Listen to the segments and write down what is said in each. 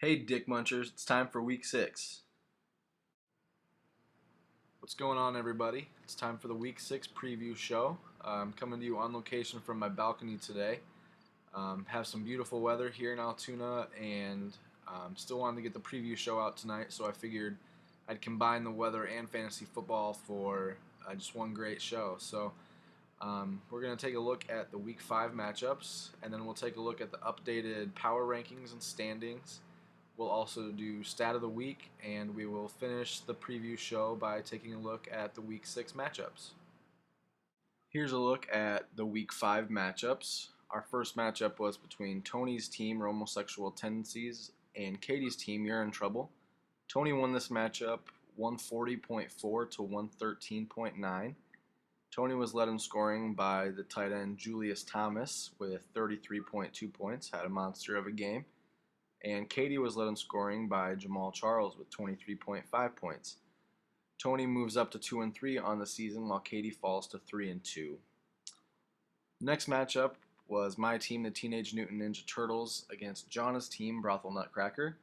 Hey, Dick Munchers, it's time for week 6. What's going on, everybody? It's time for the week 6 preview show. I'm coming to you on location from my balcony today. Have some beautiful weather here in Altoona, and still wanted to get the preview show out tonight, so I figured I'd combine the weather and fantasy football for just one great show. So we're going to take a look at the week 5 matchups, and then we'll take a look at the updated power rankings and standings. We'll also do stat of the week, and we will finish the preview show by taking a look at the week 6 matchups. Here's a look at the week 5 matchups. Our first matchup was between Tony's team, Homosexual Tendencies, and Katie's team, You're in Trouble. Tony won this matchup 140.4 to 113.9. Tony was led in scoring by the tight end Julius Thomas with 33.2 points, had a monster of a game. And Katie was led in scoring by Jamal Charles with 23.5 points. Tony moves up to 2-3 on the season, while Katie falls to 3-2. Next matchup was my team, the Teenage Mutant Ninja Turtles, against Jonna's team, Brothel Nutcracker.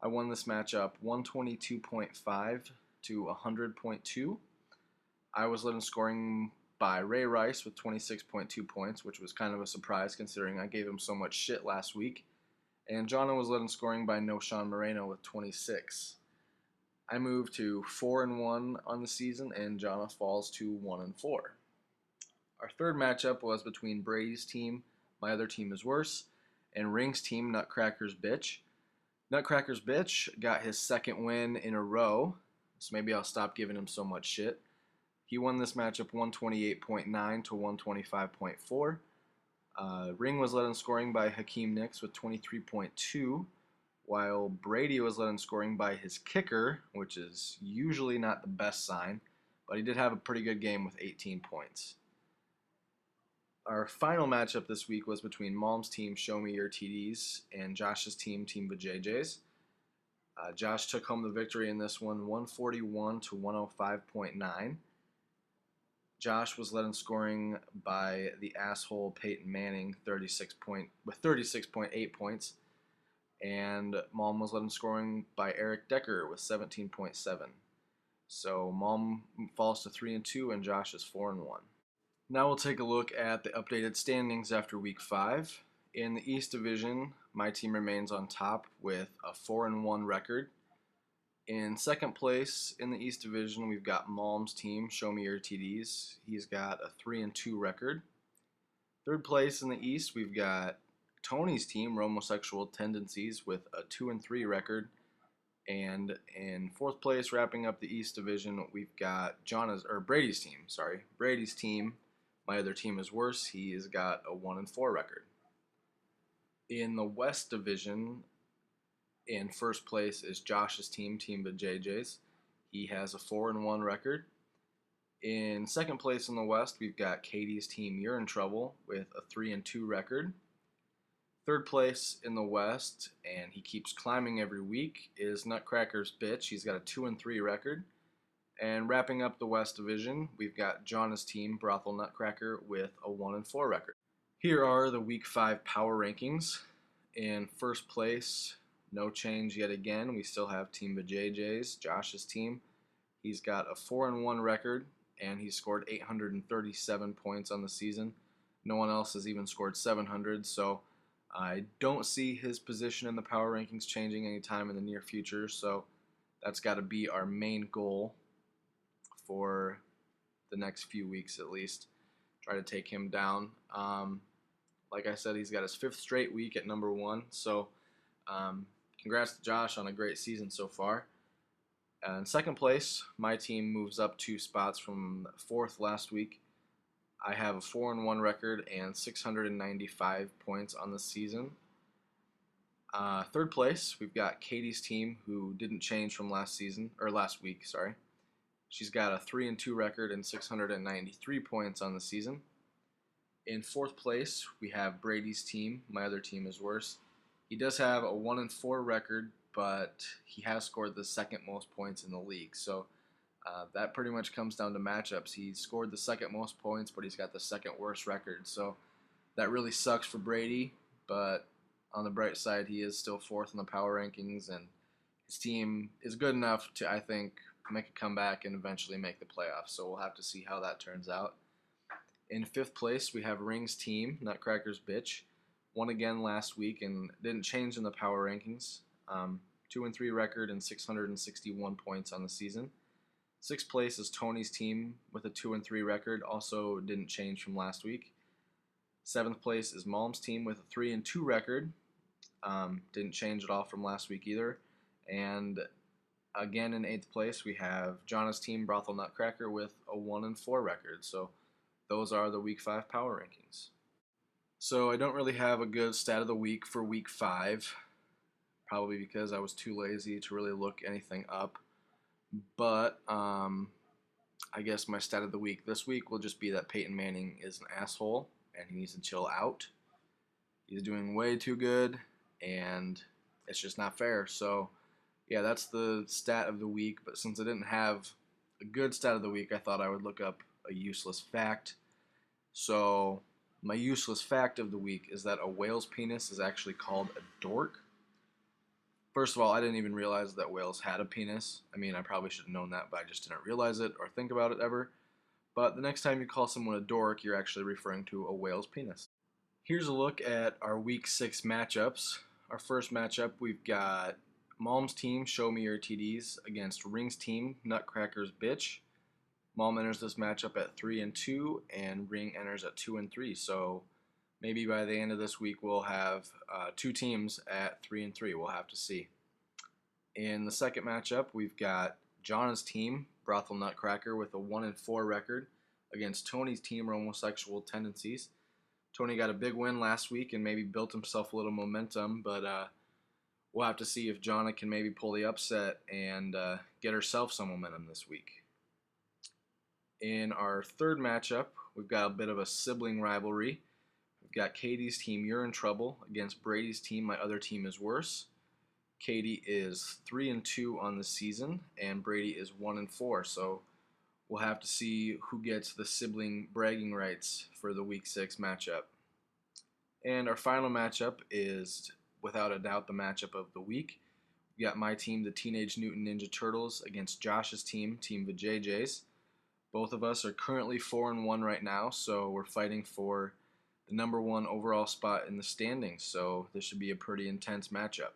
I won this matchup 122.5 to 100.2. I was led in scoring by Ray Rice with 26.2 points, which was kind of a surprise considering I gave him so much shit last week. And Jonna was led in scoring by No Sean Moreno with 26. I moved to 4-1 on the season, and Jonna falls to 1-4. Our third matchup was between Brady's team, My Other Team Is Worse, and Ring's team, Nutcracker's Bitch. Nutcracker's Bitch got his second win in a row, so maybe I'll stop giving him so much shit. He won this matchup 128.9 to 125.4. Ring was led in scoring by Hakeem Nicks with 23.2, while Brady was led in scoring by his kicker, which is usually not the best sign, but he did have a pretty good game with 18 points. Our final matchup this week was between Mom's team, Show Me Your TDs, and Josh's team, Team Vajayjays. Josh took home the victory in this one, 141 to 105.9. Josh was led in scoring by the asshole Peyton Manning, with 36.8 points, and Mom was led in scoring by Eric Decker with 17.7. So Mom falls to 3-2, and Josh is 4-1. Now we'll take a look at the updated standings after Week 5. In the East Division, my team remains on top with a 4-1 record. In second place in the East Division, we've got Malm's team, Show Me Your TDs. He's got a 3-2 record. Third place in the East, we've got Tony's team, Homosexual Tendencies, with a 2-3 record. And in fourth place, wrapping up the East Division, we've got Brady's team, My Other Team Is Worse. He has got a 1-4 record. In the West Division, in first place is Josh's team, Team Vajayjays. He has a 4-1 record. In second place in the West, we've got Katie's team, You're in Trouble, with a 3-2 record. Third place in the West, and he keeps climbing every week, is Nutcracker's Bitch. He's got a 2-3 record. And wrapping up the West Division, we've got Jonna's team, Brothel Nutcracker, with a 1-4 record. Here are the Week 5 power rankings. In first place, no change yet again. We still have Team Vajayjays, Josh's team. He's got a 4-1 record, and he scored 837 points on the season. No one else has even scored 700, so I don't see his position in the power rankings changing anytime in the near future, so that's got to be our main goal for the next few weeks at least. Try to take him down. Like I said, he's got his 5th straight week at number 1, so congrats to Josh on a great season so far. In second place, my team moves up 2 spots from 4th last week. I have a 4-1 record and 695 points on the season. Third place, we've got Katie's team, who didn't change from last week. She's got a 3-2 record and 693 points on the season. In fourth place, we have Brady's team, My Other Team Is Worse. He does have a 1-4 record, but he has scored the second most points in the league. So that pretty much comes down to matchups. He scored the second most points, but he's got the second worst record. So that really sucks for Brady, but On the bright side, he is still fourth in the power rankings, and his team is good enough to, I think, make a comeback and eventually make the playoffs. So we'll have to see how that turns out. In fifth place, we have Ring's team, Nutcracker's Bitch. Won again last week and didn't change in the power rankings. 2-3 record and 661 points on the season. Sixth place is Tony's team with a 2-3 record, also didn't change from last week. Seventh place is Malm's team with a 3-2 record, didn't change at all from last week either. And again in eighth place we have Jonna's team, Brothel Nutcracker, with a 1-4 record. So those are the week 5 power rankings. So I don't really have a good stat of the week for week 5, probably because I was too lazy to really look anything up. But I guess my stat of the week this week will just be that Peyton Manning is an asshole and he needs to chill out. He's doing way too good and it's just not fair. So yeah, that's the stat of the week. But since I didn't have a good stat of the week, I thought I would look up a useless fact. So my useless fact of the week is that a whale's penis is actually called a dork. First of all, I didn't even realize that whales had a penis. I mean, I probably should have known that, but I just didn't realize it or think about it ever. But the next time you call someone a dork, you're actually referring to a whale's penis. Here's a look at our week 6 matchups. Our first matchup, we've got Malm's team, Show Me Your TDs, against Ring's team, Nutcracker's Bitch. Malm enters this matchup at 3-2, and Ring enters at 2-3. So maybe by the end of this week we'll have 2 teams at 3-3. We'll have to see. In the second matchup, we've got Jonna's team, Brothel Nutcracker, with a 1-4 record against Tony's team, Homosexual Tendencies. Tony got a big win last week and maybe built himself a little momentum, but we'll have to see if Jonna can maybe pull the upset and get herself some momentum this week. In our third matchup, we've got a bit of a sibling rivalry. We've got Katie's team, You're in Trouble, against Brady's team, My Other Team Is Worse. Katie is 3-2 on the season, and Brady is 1-4. So we'll have to see who gets the sibling bragging rights for the Week 6 matchup. And our final matchup is, without a doubt, the matchup of the week. We got my team, the Teenage Mutant Ninja Turtles, against Josh's team, Team VJJs. Both of us are currently 4-1 right now, so we're fighting for the number 1 overall spot in the standings. So this should be a pretty intense matchup.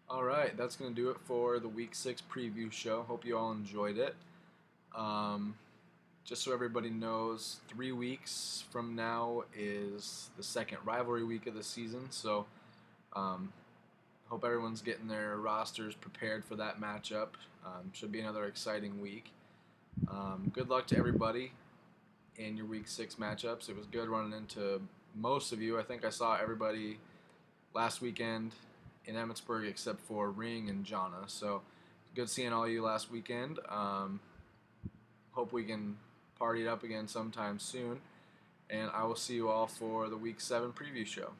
Alright, that's going to do it for the Week 6 preview show. Hope you all enjoyed it. Just so everybody knows, 3 weeks from now is the second rivalry week of the season. So hope everyone's getting their rosters prepared for that matchup. Should be another exciting week. Good luck to everybody in your Week 6 matchups. It was good running into most of you. I think I saw everybody last weekend in Emmitsburg except for Ring and Jonna. So good seeing all you last weekend. Hope we can party it up again sometime soon. And I will see you all for the Week 7 preview show.